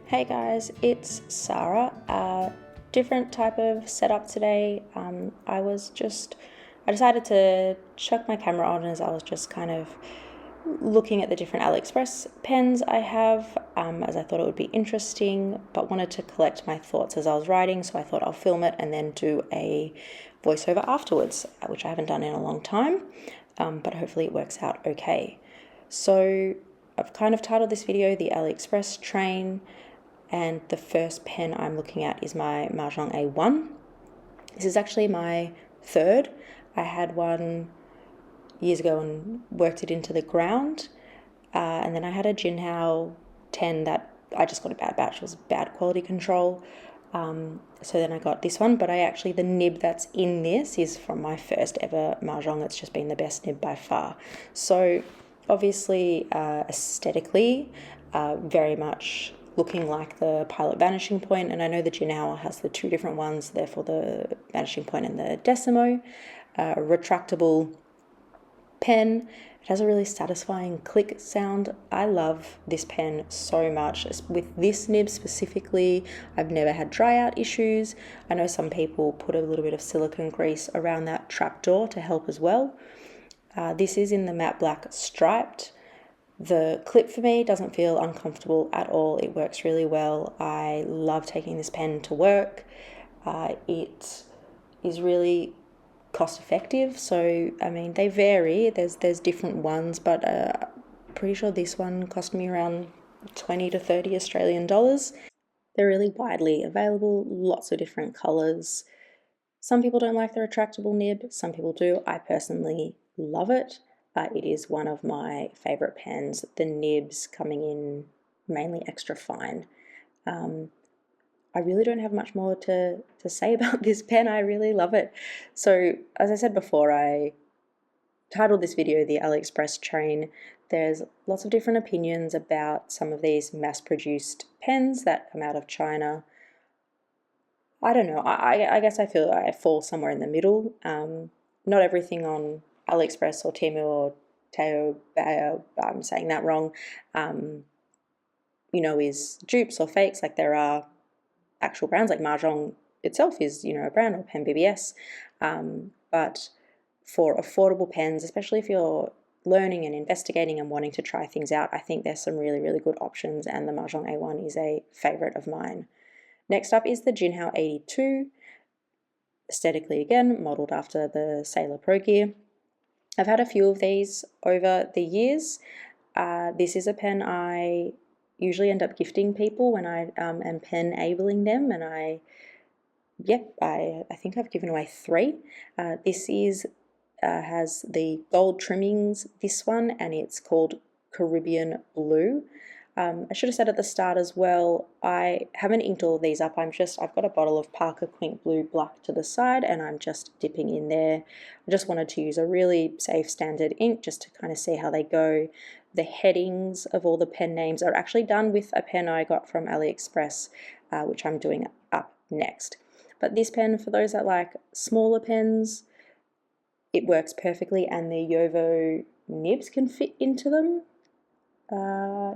Hey guys, it's Sarah. Different type of setup today. I decided to chuck my camera on as I was just kind of looking at the different AliExpress pens I have, as I thought it would be interesting, but wanted to collect my thoughts as I was writing, so I thought I'll film it and then do a voiceover afterwards, which I haven't done in a long time, but hopefully it works out okay. So I've kind of titled this video The AliExpress Train, and the first pen I'm looking at is my Majohn A1. This is actually my third. I had one years ago and worked it into the ground, and then I had a Jinhao 10 that I just got a bad batch. It was bad quality control. So then I got this one, but the nib that's in this is from my first ever Majohn. It's just been the best nib by far. So obviously, aesthetically, very much looking like the Pilot Vanishing Point, and I know the Jinhao has the two different ones, therefore the Vanishing Point and the Decimo. Retractable pen. It has a really satisfying click sound. I love this pen so much. With this nib specifically, I've never had dry out issues. I know some people put a little bit of silicone grease around that trapdoor to help as well. This is in the matte black striped. The clip for me doesn't feel uncomfortable at all. It works really well. I love taking this pen to work. It is really cost effective, so I mean they vary. There's different ones, but pretty sure this one cost me around 20 to 30 Australian dollars. They're really widely available, lots of different colors. Some people don't like the retractable nib, some people do. I personally love it. It is one of my favorite pens. The nibs coming in mainly extra fine. I really don't have much more to say about this pen. I really love it. So as I said before, I titled this video The AliExpress Train. There's lots of different opinions about some of these mass-produced pens that come out of China. I don't know. I guess I feel I fall somewhere in the middle. Not everything on AliExpress or Temu or Taobao, I'm saying that wrong, is dupes or fakes. Like there are actual brands, like Majohn itself is, a brand, or Pen BBS. But for affordable pens, especially if you're learning and investigating and wanting to try things out, I think there's some really, really good options, and the Majohn A1 is a favorite of mine. Next up is the Jinhao 82, aesthetically again, modeled after the Sailor Pro Gear. I've had a few of these over the years. This is a pen I usually end up gifting people when I am pen-abling them, and I think I've given away 3. This has the gold trimmings, this one, and it's called Caribbean Blue. I should have said at the start as well, I haven't inked all of these up. I've got a bottle of Parker Quink Blue Black to the side, and I'm just dipping in there. I just wanted to use a really safe standard ink just to kind of see how they go. The headings of all the pen names are actually done with a pen I got from AliExpress, which I'm doing up next. But this pen, for those that like smaller pens, it works perfectly, and the Yovo nibs can fit into them.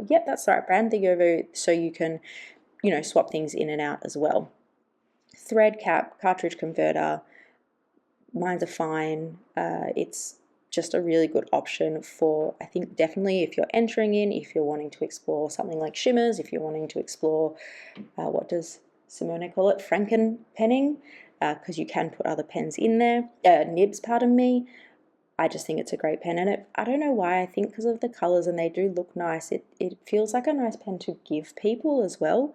Yep, that's the right brand, the Yovo, so you can, swap things in and out as well. Thread cap, cartridge converter, mine's are fine. It's just a really good option for, I think, definitely if you're entering in, if you're wanting to explore something like shimmers, if you're wanting to explore, what does Simone call it, Franken penning, because you can put other pens in there, nibs, pardon me. I just think it's a great pen, and I don't know why, I think because of the colours, and they do look nice, it feels like a nice pen to give people as well,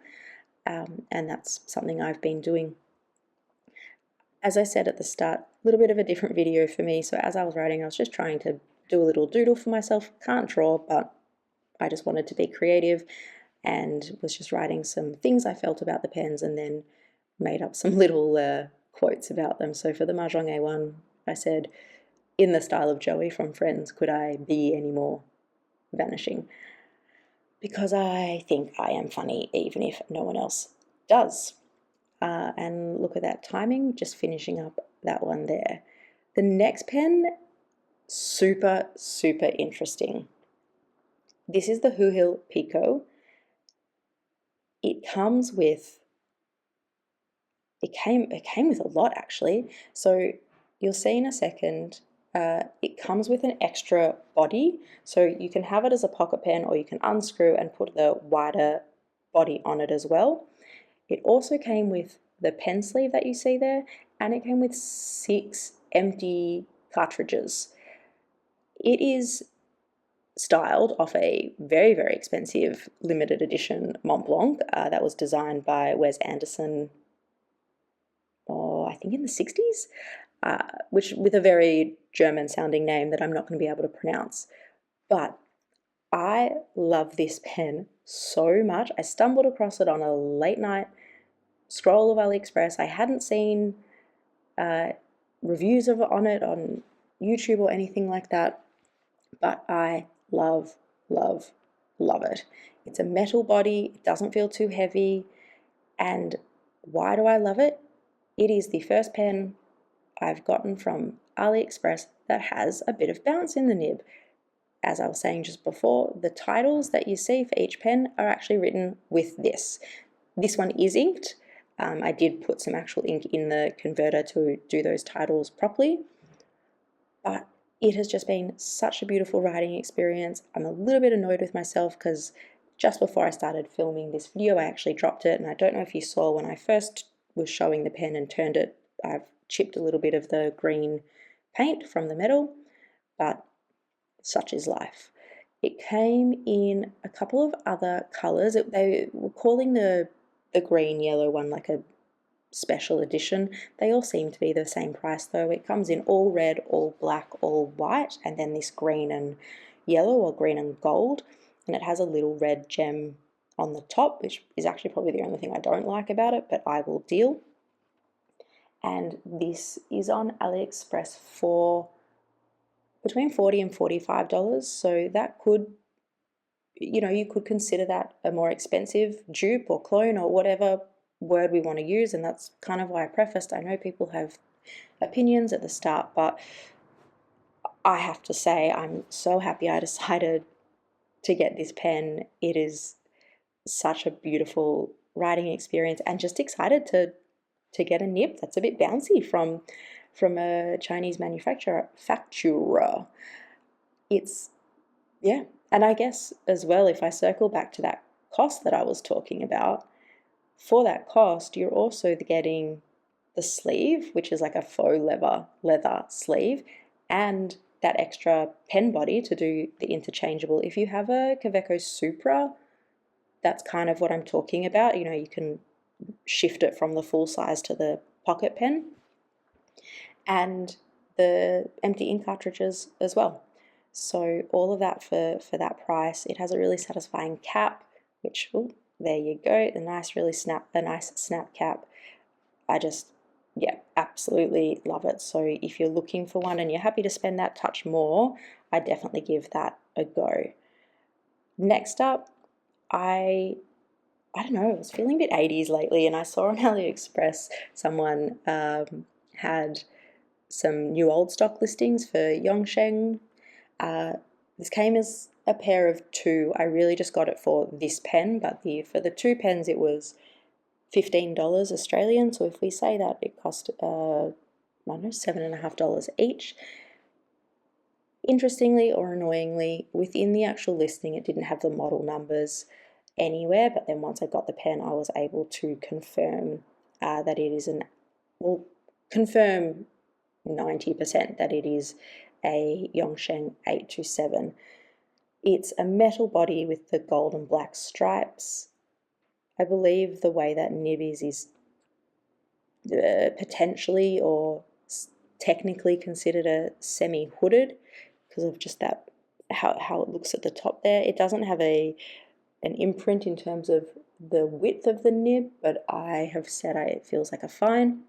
and that's something I've been doing. As I said at the start, a little bit of a different video for me, so as I was writing I was just trying to do a little doodle for myself. Can't draw, but I just wanted to be creative and was just writing some things I felt about the pens and then made up some little quotes about them. So for the Majohn A1, I said, in the style of Joey from Friends, could I be any more vanishing? Because I think I am funny, even if no one else does. And look at that timing, just finishing up that one there. The next pen, super, super interesting. This is the Huil Pico. it comes with, it came with a lot actually. So you'll see in a second, it comes with an extra body. So you can have it as a pocket pen, or you can unscrew and put the wider body on it as well. It also came with the pen sleeve that you see there, and it came with 6 empty cartridges. It is styled off a very, very expensive limited edition Mont Blanc that was designed by Wes Anderson, I think in the 60s, which with a very German sounding name that I'm not going to be able to pronounce. But I love this pen so much. I stumbled across it on a late night scroll of AliExpress. I hadn't seen reviews on it on YouTube or anything like that, but I love, love, love it. It's a metal body, it doesn't feel too heavy, and why do I love it? It is the first pen I've gotten from AliExpress that has a bit of bounce in the nib. As I was saying just before, the titles that you see for each pen are actually written with this. This one is inked. I did put some actual ink in the converter to do those titles properly, but it has just been such a beautiful writing experience. I'm a little bit annoyed with myself because just before I started filming this video, I actually dropped it, and I don't know if you saw when I first was showing the pen and turned it, I've chipped a little bit of the green paint from the metal, but such is life. It came in a couple of other colors. They were calling the green yellow one like a special edition. They all seem to be the same price though. It comes in all red, all black, all white, and then this green and yellow, or green and gold, and it has a little red gem on the top, which is actually probably the only thing I don't like about it, but I will deal. And this is on AliExpress for between $40 and $45, so that could, you could consider that a more expensive dupe or clone or whatever word we want to use, and that's kind of why I prefaced, I know people have opinions at the start, but I have to say I'm so happy I decided to get this pen. It is such a beautiful writing experience, and just excited to get a nib that's a bit bouncy from a Chinese manufacturer. It's, yeah. And I guess as well, if I circle back to that cost that I was talking about, for that cost, you're also getting the sleeve, which is like a faux leather sleeve, and that extra pen body to do the interchangeable. If you have a Kaweco Supra, that's kind of what I'm talking about. You can shift it from the full size to the pocket pen, and the empty ink cartridges as well. So all of that for that price. It has a really satisfying cap, which, there you go, a nice snap cap. I just, yeah, absolutely love it. So if you're looking for one and you're happy to spend that touch more, I definitely give that a go. Next up, I don't know, I was feeling a bit 80s lately, and I saw on AliExpress someone had some new old stock listings for Yongsheng. This came as a pair of 2. I really just got it for this pen, but for the 2 pens it was $15 Australian. So if we say that it cost, I don't know, $7.50 each. Interestingly or annoyingly, within the actual listing it didn't have the model numbers anywhere, but then once I got the pen I was able to confirm that it is confirm 90% that it is a Yongsheng 827. It's a metal body with the gold and black stripes. I believe the way that nib is potentially or technically considered a semi-hooded because of just that how it looks at the top there. It doesn't have an imprint in terms of the width of the nib, but I have said it feels like a fine.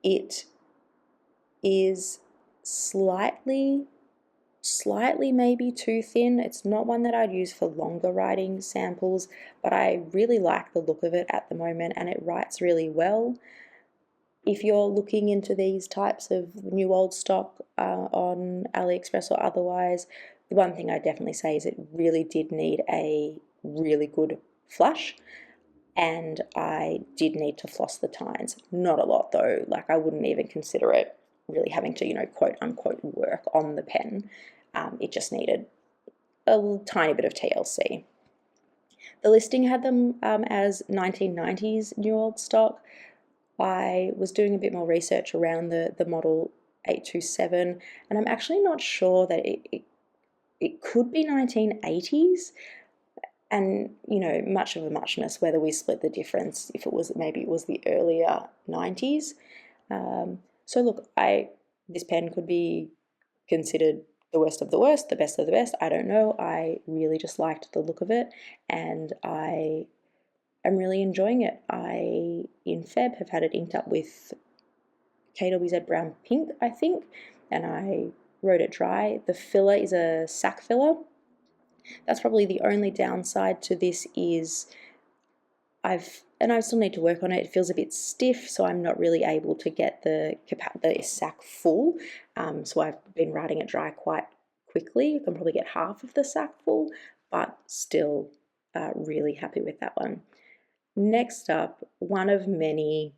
It is slightly maybe too thin. It's not one that I'd use for longer writing samples, but I really like the look of it at the moment, and it writes really well. If you're looking into these types of new old stock on AliExpress or otherwise, the one thing I definitely say is it really did need a really good flush, and I did need to floss the tines. Not a lot though, like I wouldn't even consider it really having to, you know, quote unquote work on the pen. It just needed a tiny bit of TLC. The listing had them as 1990s new old stock. I was doing a bit more research around the model 827, and I'm actually not sure that it could be 1980s, and you know, much of a muchness whether we split the difference if it was, maybe it was the earlier 90s. So look, this pen could be considered the worst of the worst, the best of the best, I don't know. I really just liked the look of it, and I'm really enjoying it. I, in Feb, have had it inked up with KWZ Brown Pink, I think, and I wrote it dry. The filler is a sack filler. That's probably the only downside to this is I still need to work on it. It feels a bit stiff, so I'm not really able to get the sack full. So I've been writing it dry quite quickly. I can probably get half of the sack full, but still really happy with that one. Next up, one of many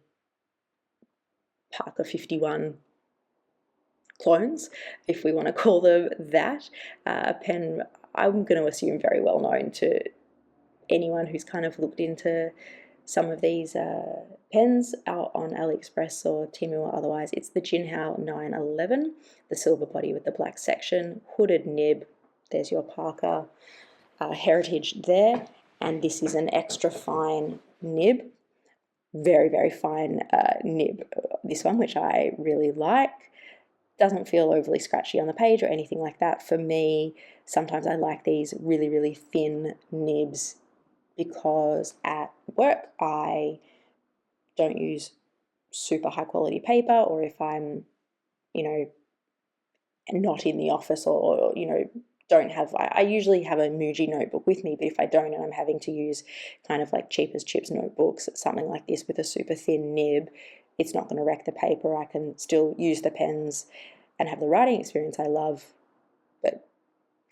Parker 51 clones, if we want to call them that. A pen I'm going to assume very well known to anyone who's kind of looked into some of these pens out on AliExpress or Temu or otherwise. It's the Jinhao 911, the silver body with the black section, hooded nib. There's your Parker heritage there, and this is an extra fine nib. Very, very fine nib, this one, which I really like. Doesn't feel overly scratchy on the page or anything like that. For me, sometimes I like these really, really thin nibs because at work I don't use super high quality paper, or if I'm, you know, not in the office, or you know, don't have, I usually have a Muji notebook with me, but if I don't and I'm having to use kind of like cheap as chips notebooks, something like this with a super thin nib, it's not going to wreck the paper. I can still use the pens and have the writing experience I love, but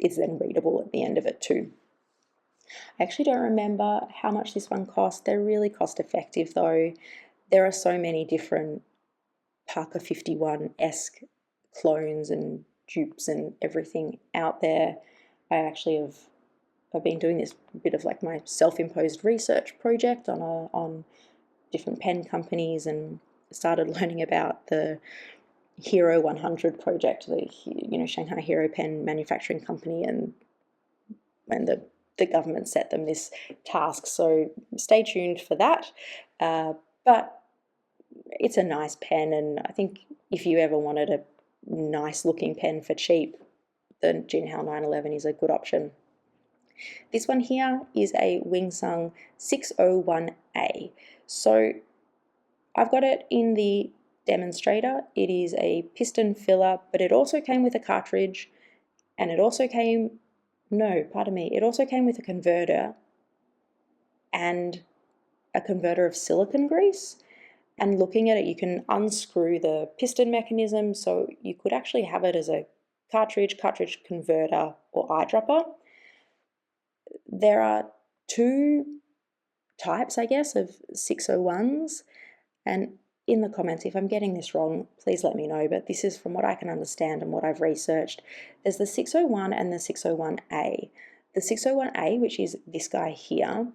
it's then readable at the end of it too. I actually don't remember how much this one cost. They're really cost effective though. There are so many different Parker 51-esque clones and dupes and everything out there. I've been doing this bit of like my self-imposed research project on different pen companies, and started learning about the Hero 100 project, the, you know, Shanghai Hero Pen Manufacturing Company, and the government set them this task. So stay tuned for that. But it's a nice pen, and I think if you ever wanted a nice looking pen for cheap, the Jinhao 911 is a good option. This one here is a Wingsung 601A. So I've got it in the demonstrator. It is a piston filler, but it also came with a cartridge, and it also came, no, pardon me, it also came with a converter and a converter of silicone grease. And looking at it, you can unscrew the piston mechanism, so you could actually have it as a cartridge converter, or eyedropper. There are two types, I guess, of 601s, and in the comments, if I'm getting this wrong, please let me know, but this is from what I can understand and what I've researched. There's the 601 and the 601A. The 601A, which is this guy here,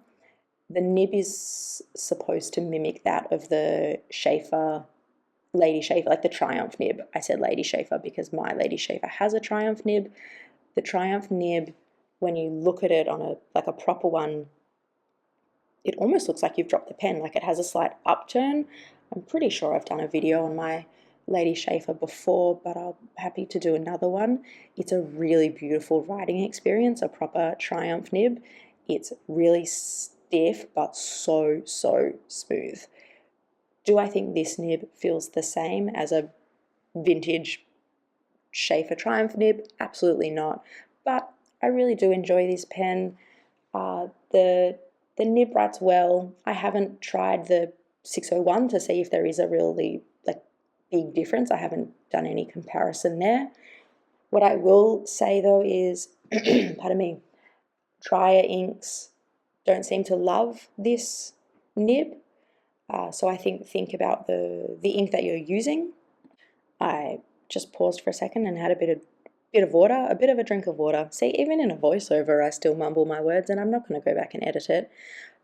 the nib is supposed to mimic that of the Schaefer, Lady Schaefer, like the Triumph nib. I said Lady Schaefer because my Lady Schaefer has a Triumph nib. The Triumph nib, when you look at it on a proper one, it almost looks like you've dropped the pen, like it has a slight upturn. I'm pretty sure I've done a video on my Lady Schaefer before, but I'm happy to do another one. It's a really beautiful writing experience, a proper Triumph nib. It's really stiff, but so smooth. Do I think this nib feels the same as a vintage Schaefer Triumph nib? Absolutely not, but I really do enjoy this pen. The nib writes well. I haven't tried the 601 to see if there is a really big difference. I haven't done any comparison there. What I will say though is, pardon me, drier inks don't seem to love this nib. So I think about the ink that you're using. I just paused for a second and had a bit of water, a bit of a drink of water. See, even in a voiceover, I still mumble my words, and I'm not going to go back and edit it.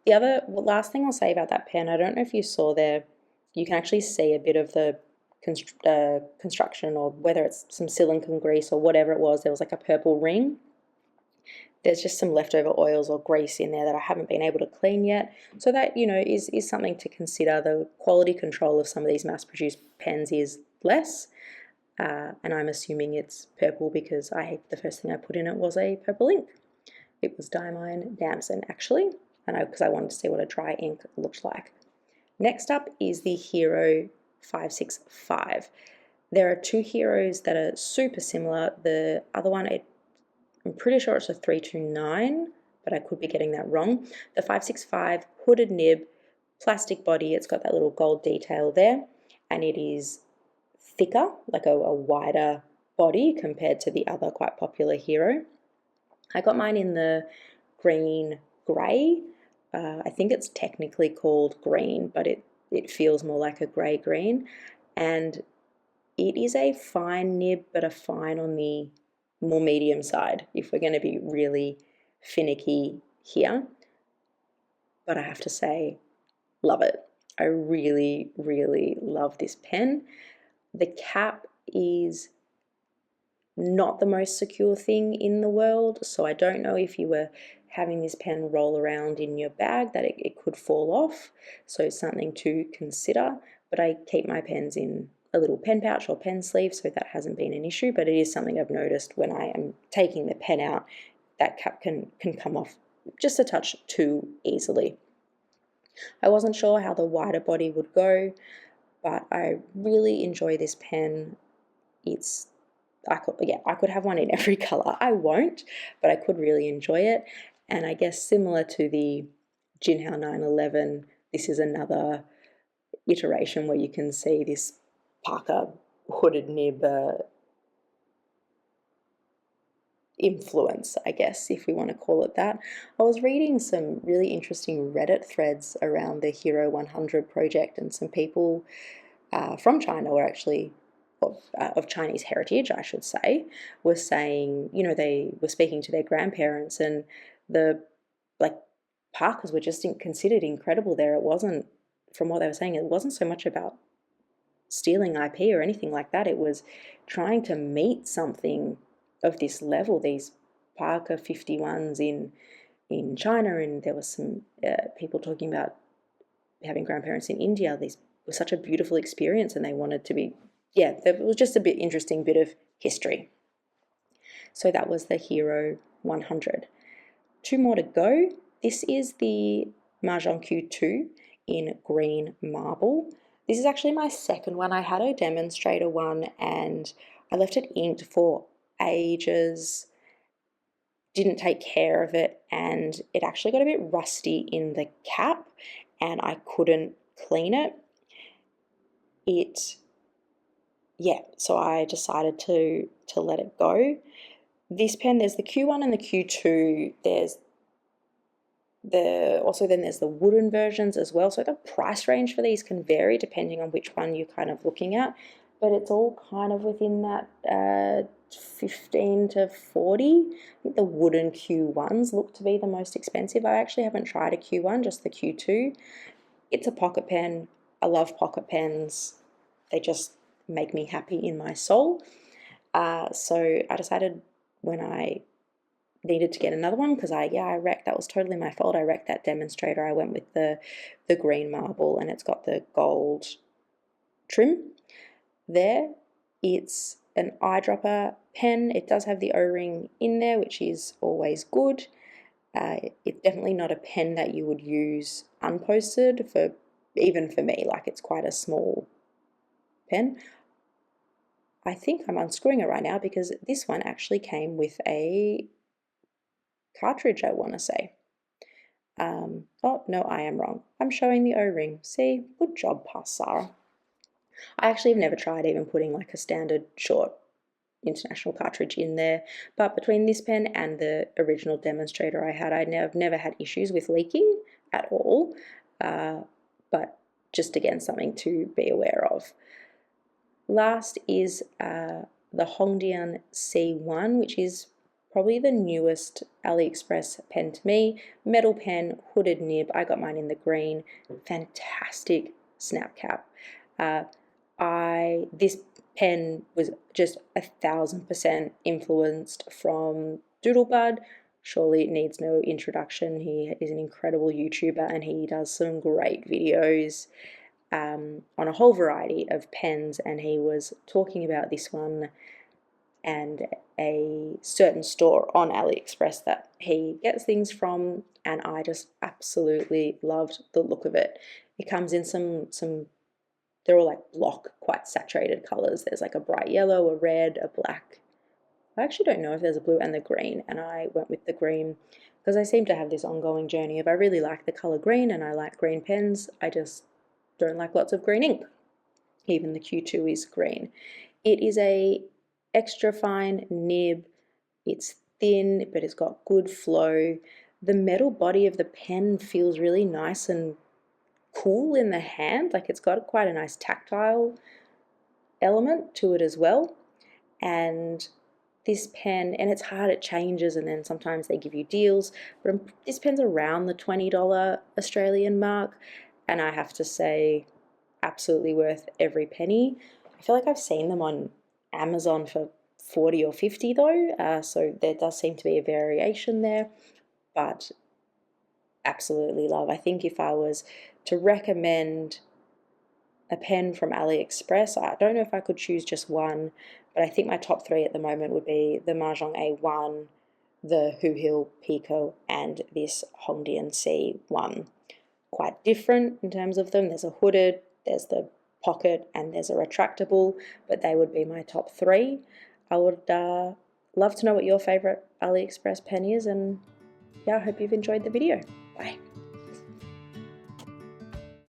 The last thing I'll say about that pen, I don't know if you saw there, you can actually see a bit of the construction, or whether it's some silicone grease or whatever it was. There was like a purple ring. There's just some leftover oils or grease in there that I haven't been able to clean yet. So that, is something to consider. The quality control of some of these mass-produced pens is less. And I'm assuming it's purple because the first thing I put in it was a purple ink. It was Diamine Damson, actually, because I wanted to see what a dry ink looked like. Next up is the Hero 565. There are two Heroes that are super similar. The other one, I'm pretty sure it's a 329, but I could be getting that wrong. The 565 hooded nib, plastic body, it's got that little gold detail there, and it is thicker, like a wider body compared to the other quite popular Hero. I got mine in the green grey. I think it's technically called green, but it feels more like a grey green. And it is a fine nib, but a fine on the more medium side, if we're going to be really finicky here. But I have to say, love it. I really, really love this pen. The cap is not the most secure thing in the world, so I don't know if you were having this pen roll around in your bag that it could fall off, so it's something to consider. But I keep my pens in a little pen pouch or pen sleeve, so that hasn't been an issue, but it is something I've noticed when I am taking the pen out, that cap can come off just a touch too easily. I wasn't sure how the wider body would go, but I really enjoy this pen. I could have one in every color. I won't, but I could really enjoy it. And I guess similar to the Jinhao 911, this is another iteration where you can see this Parker hooded nib influence, I guess, if we want to call it that. I was reading some really interesting Reddit threads around the Hero 100 project, and some people from China were actually of Chinese heritage, I should say, were saying, they were speaking to their grandparents, and the Parkers were just considered incredible there. It wasn't, from what they were saying, it wasn't so much about stealing IP or anything like that. It was trying to meet something of this level, these Parker 51s in China, and there was some people talking about having grandparents in India. This was such a beautiful experience, and they wanted to be, it was just a bit interesting bit of history. So that was the Hero 100. Two more to go. This is the majohn Q2 in green marble. This is actually my second one. I had a demonstrator one and I left it inked for ages, didn't take care of it, and it actually got a bit rusty in the cap and I couldn't clean it. So I decided to let it go. This pen, there's the Q1 and the Q2. There's there's the wooden versions as well. So the price range for these can vary depending on which one you're kind of looking at, but it's all kind of within that 15 to 40. I think the wooden Q1s look to be the most expensive. I actually haven't tried a Q1, just the Q2. It's a pocket pen. I love pocket pens. They just make me happy in my soul. So I decided when I needed to get another one, because I wrecked, that was totally my fault. I wrecked that demonstrator. I went with the green marble, and it's got the gold trim there. It's an eyedropper pen. It does have the O-ring in there, which is always good. It's definitely not a pen that you would use unposted, even for me. Like, it's quite a small pen. I think I'm unscrewing it right now because this one actually came with a cartridge, I want to say. Oh, no, I am wrong. I'm showing the O-ring. See? Good job, Sarah. I actually have never tried even putting like a standard short international cartridge in there. But between this pen and the original demonstrator I had, I've never had issues with leaking at all, but just again something to be aware of. Last is the Hongdian C1, which is probably the newest AliExpress pen to me. Metal pen, hooded nib. I got mine in the green. Fantastic snap cap. This pen was just 1000% influenced from Doodlebud. Surely it needs no introduction. He is an incredible YouTuber and he does some great videos on a whole variety of pens, and he was talking about this one and a certain store on AliExpress that he gets things from, and I just absolutely loved the look of it. It comes in some they're all like block, quite saturated colors. There's like a bright yellow, a red, a black. I actually don't know if there's a blue, and the green, and I went with the green because I seem to have this ongoing journey of I really like the color green and I like green pens. I just don't like lots of green ink. Even the Q2 is green. It is a extra fine nib. It's thin, but it's got good flow. The metal body of the pen feels really nice and cool in the hand. Like it's got quite a nice tactile element to it as well. And this pen, and it's hard, it changes, and then sometimes they give you deals, but this pen's around the $20 Australian mark, and I have to say, absolutely worth every penny. I feel like I've seen them on Amazon for 40 or 50 though, so there does seem to be a variation there, but absolutely love. I think if I was to recommend a pen from AliExpress, I don't know if I could choose just one, but I think my top three at the moment would be the Majohn A1, the Hill Pico, and this Hongdian C1. Quite different in terms of them. There's a hooded, there's the pocket, and there's a retractable, but they would be my top three. I would love to know what your favorite AliExpress pen is, and yeah, I hope you've enjoyed the video. Bye.